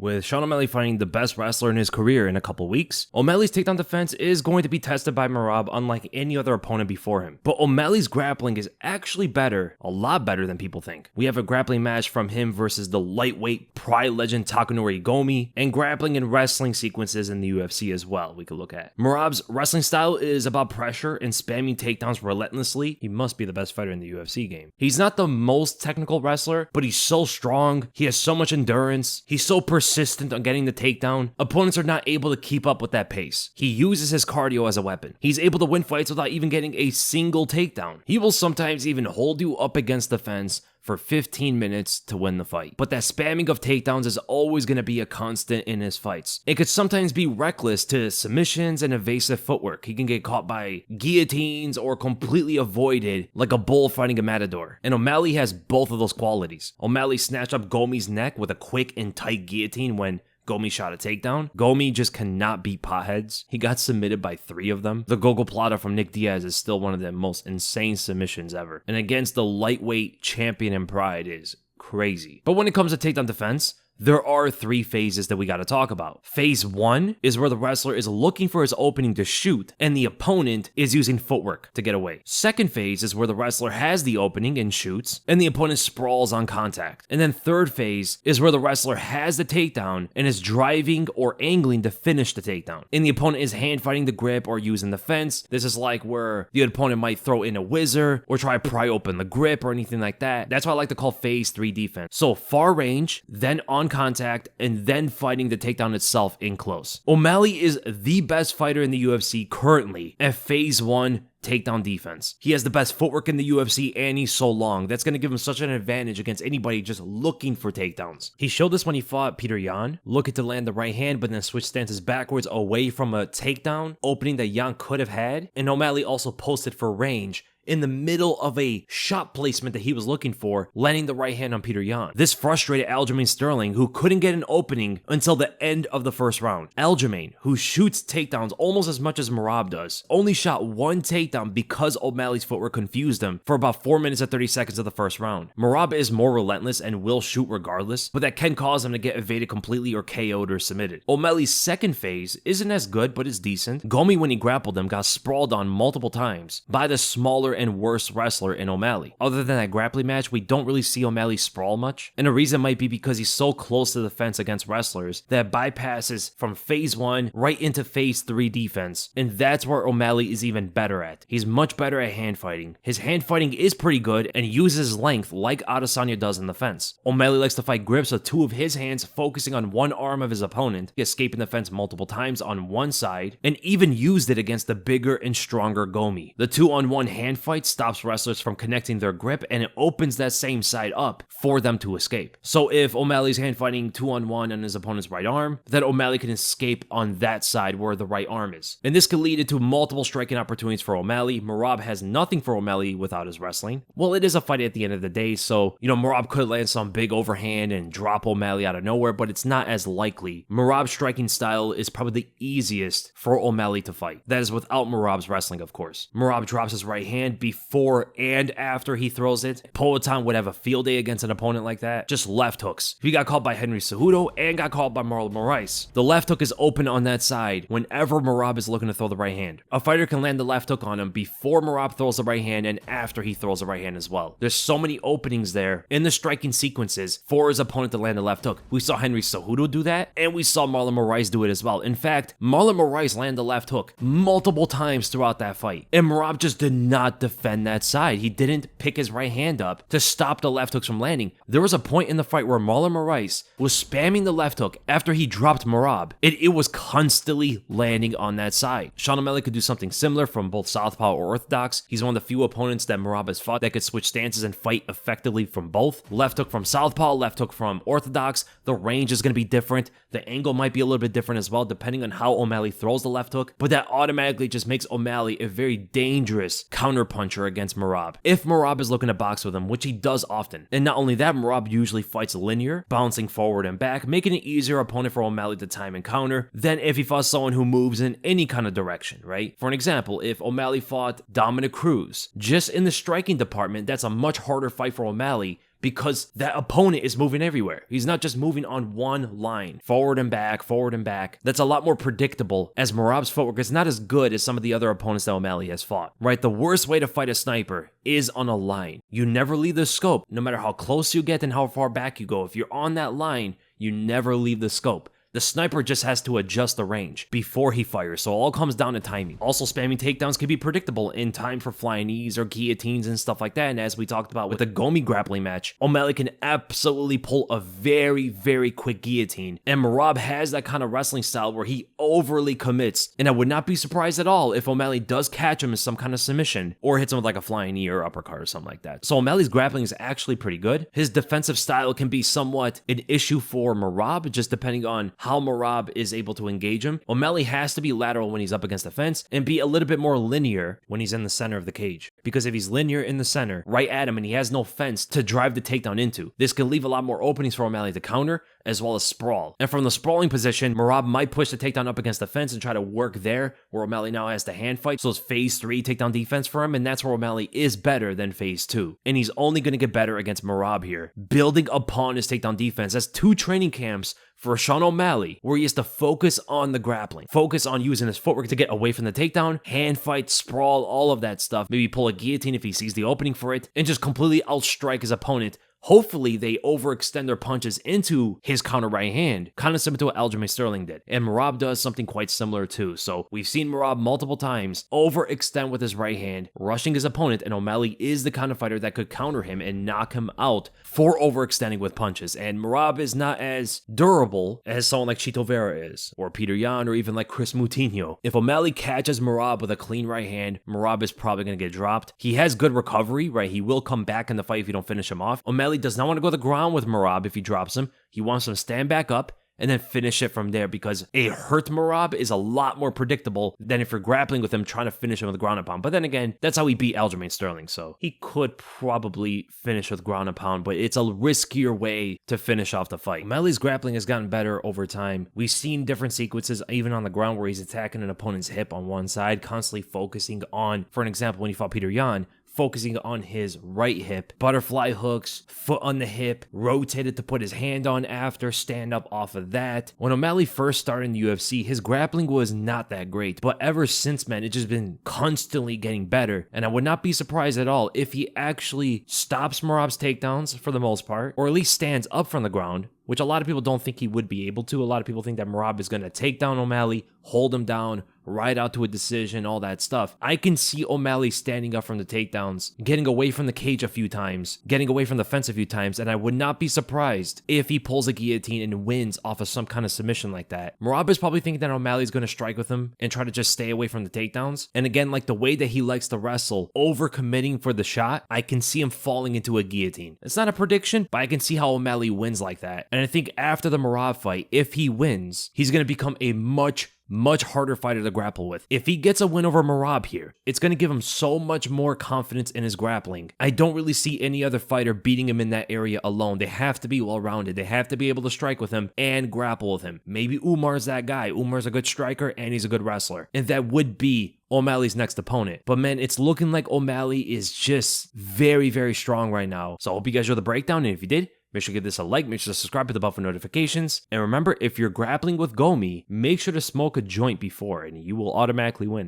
With Sean O'Malley fighting the best wrestler in his career in a couple weeks, O'Malley's takedown defense is going to be tested by Merab unlike any other opponent before him. But O'Malley's grappling is actually better, a lot better than people think. We have a grappling match from him versus the lightweight Pride legend Takanori Gomi, and grappling and wrestling sequences in the UFC as well we could look at. Merab's wrestling style is about pressure and spamming takedowns relentlessly. He must be the best fighter in the UFC game. He's not the most technical wrestler, but he's so strong, he has so much endurance, he's so persistent on getting the takedown, opponents are not able to keep up with that pace. He uses his cardio as a weapon. He's able to win fights without even getting a single takedown. He will sometimes even hold you up against the fence for 15 minutes to win the fight. But that spamming of takedowns is always going to be a constant in his fights. It could sometimes be reckless to submissions and evasive footwork. He can get caught by guillotines or completely avoided like a bull fighting a matador. And O'Malley has both of those qualities. O'Malley snatched up Gomi's neck with a quick and tight guillotine when Gomi shot a takedown. Gomi just cannot beat potheads. He got submitted by 3 of them. The Gogo Plata from Nick Diaz is still one of the most insane submissions ever. And against the lightweight champion in Pride is crazy. But when it comes to takedown defense, there are 3 phases that we got to talk about. Phase 1 is where the wrestler is looking for his opening to shoot, and the opponent is using footwork to get away. Second phase is where the wrestler has the opening and shoots, and the opponent sprawls on contact. And then third phase is where the wrestler has the takedown and is driving or angling to finish the takedown. And the opponent is hand fighting the grip or using the fence. This is like where the opponent might throw in a whizzer or try to pry open the grip or anything like that. That's why I like to call phase 3 defense. So far range, then on contact, and then fighting the takedown itself in close. O'Malley is the best fighter in the UFC currently at phase 1 takedown defense. He has the best footwork in the UFC and he's so long. That's going to give him such an advantage against anybody just looking for takedowns. He showed this when he fought Peter Yan, looking to land the right hand but then switch stances backwards away from a takedown opening that Yan could have had. And O'Malley also posted for range in the middle of a shot placement that he was looking for, landing the right hand on Peter Yan. This frustrated Aljamain Sterling, who couldn't get an opening until the end of the first round. Aljamain, who shoots takedowns almost as much as Merab does, only shot 1 takedown because O'Malley's footwork confused him for about 4 minutes and 30 seconds of the first round. Merab is more relentless and will shoot regardless, but that can cause him to get evaded completely or KO'd or submitted. O'Malley's second phase isn't as good, but is decent. Gomi, when he grappled him, got sprawled on multiple times by the smaller and worse wrestler in O'Malley. Other than that grappling match, we don't really see O'Malley sprawl much, and the reason might be because he's so close to the fence against wrestlers that bypasses from phase 1 right into phase 3 defense, and that's where O'Malley is even better at. He's much better at hand fighting. His hand fighting is pretty good and uses his length like Adesanya does in the fence. O'Malley likes to fight grips with 2 of his hands focusing on one arm of his opponent, escaping the fence multiple times on one side, and even used it against the bigger and stronger Gomi. The 2-on-1 hand fight stops wrestlers from connecting their grip and it opens that same side up for them to escape. So if O'Malley's hand fighting 2-on-1 on his opponent's right arm, then O'Malley can escape on that side where the right arm is. And this could lead into multiple striking opportunities for O'Malley. Merab has nothing for O'Malley without his wrestling. Well, it is a fight at the end of the day, so Merab could land some big overhand and drop O'Malley out of nowhere, but it's not as likely. Merab's striking style is probably the easiest for O'Malley to fight. That is without Merab's wrestling, of course. Merab drops his right hand before and after he throws it. Poatan would have a field day against an opponent like that. Just left hooks. He got caught by Henry Cejudo and got caught by Marlon Moraes. The left hook is open on that side whenever Merab is looking to throw the right hand. A fighter can land the left hook on him before Merab throws the right hand and after he throws the right hand as well. There's so many openings there in the striking sequences for his opponent to land the left hook. We saw Henry Cejudo do that and we saw Marlon Moraes do it as well. In fact, Marlon Moraes landed the left hook multiple times throughout that fight and Merab just did not defend that side. He didn't pick his right hand up to stop the left hooks from landing. There was a point in the fight where Marlon Moraes was spamming the left hook after he dropped Merab. It was constantly landing on that side. Sean O'Malley could do something similar from both southpaw or orthodox. He's one of the few opponents that Merab has fought that could switch stances and fight effectively from both. Left hook from southpaw, left hook from orthodox. The range is going to be different. The angle might be a little bit different as well depending on how O'Malley throws the left hook, but that automatically just makes O'Malley a very dangerous counterpuncher against Merab. If Merab is looking to box with him, which he does often. And not only that, Merab usually fights linear, bouncing forward and back, making an easier opponent for O'Malley to time and counter than if he fought someone who moves in any kind of direction, right? For an example, if O'Malley fought Dominic Cruz, just in the striking department, that's a much harder fight for O'Malley because that opponent is moving everywhere. He's not just moving on one line, forward and back, forward and back. That's a lot more predictable, as Merab's footwork is not as good as some of the other opponents that O'Malley has fought, right? The worst way to fight a sniper is on a line. You never leave the scope, no matter how close you get and how far back you go. If you're on that line, you never leave the scope. The sniper just has to adjust the range before he fires, so it all comes down to timing. Also, spamming takedowns can be predictable in time for flying knees or guillotines and stuff like that, and as we talked about with the Gomi grappling match, O'Malley can absolutely pull a very, very quick guillotine, and Merab has that kind of wrestling style where he overly commits, and I would not be surprised at all if O'Malley does catch him in some kind of submission, or hits him with like a flying knee or uppercut or something like that. So O'Malley's grappling is actually pretty good. His defensive style can be somewhat an issue for Merab, just depending on how Merab is able to engage him. O'Malley has to be lateral when he's up against the fence and be a little bit more linear when he's in the center of the cage. Because if he's linear in the center, right at him, and he has no fence to drive the takedown into, this can leave a lot more openings for O'Malley to counter, as well as sprawl. And from the sprawling position, Merab might push the takedown up against the fence and try to work there, where O'Malley now has to hand fight. So it's phase 3 takedown defense for him, and that's where O'Malley is better than phase 2. And he's only going to get better against Merab here, building upon his takedown defense. That's 2 training camps for Sean O'Malley, where he has to focus on the grappling, focus on using his footwork to get away from the takedown, hand fight, sprawl, all of that stuff. Maybe pull a guillotine if he sees the opening for it, and just completely outstrike his opponent. Hopefully, they overextend their punches into his counter right hand, kind of similar to what Aljamain Sterling did. And Merab does something quite similar too. So we've seen Merab multiple times overextend with his right hand, rushing his opponent, and O'Malley is the kind of fighter that could counter him and knock him out for overextending with punches. And Merab is not as durable as someone like Chito Vera is, or Peter Yan, or even like Chris Moutinho. If O'Malley catches Merab with a clean right hand, Merab is probably going to get dropped. He has good recovery, right? He will come back in the fight if you don't finish him off. O'Malley does not want to go to the ground with Merab if he drops him. He wants him to stand back up and then finish it from there, because a hurt Merab is a lot more predictable than if you're grappling with him trying to finish him with a ground and pound. But then again, that's how he beat Aljamain Sterling, so he could probably finish with ground and pound, but it's a riskier way to finish off the fight. O'Malley's grappling has gotten better over time. We've seen different sequences, even on the ground, where he's attacking an opponent's hip on one side, constantly focusing on, for an example, when he fought Peter Yan, focusing on his right hip, butterfly hooks, foot on the hip, rotated to put his hand on after, stand up off of that. When O'Malley first started in the UFC, his grappling was not that great, but ever since, man, it's just been constantly getting better, and I would not be surprised at all if he actually stops Merab's takedowns for the most part, or at least stands up from the ground, which a lot of people don't think he would be able to. A lot of people think that Merab is going to take down O'Malley, hold him down, ride out to a decision, all that stuff. I can see O'Malley standing up from the takedowns, getting away from the cage a few times, getting away from the fence a few times, and I would not be surprised if he pulls a guillotine and wins off of some kind of submission like that. Merab is probably thinking that O'Malley's going to strike with him and try to just stay away from the takedowns. And again, like the way that he likes to wrestle, over-committing for the shot, I can see him falling into a guillotine. It's not a prediction, but I can see how O'Malley wins like that. And I think after the Merab fight, if he wins, he's going to become a much harder fighter to grapple with. If he gets a win over Merab here, it's going to give him so much more confidence in his grappling. I don't really see any other fighter beating him in that area alone. They have to be well-rounded. They have to be able to strike with him and grapple with him. Maybe Umar's that guy. Umar's a good striker and he's a good wrestler. And that would be O'Malley's next opponent. But man, it's looking like O'Malley is just very, very strong right now. So I hope you guys enjoyed the breakdown, and if you did, make sure to give this a like, make sure to subscribe to the bell for notifications. And remember, if you're grappling with Gomi, make sure to smoke a joint before and you will automatically win.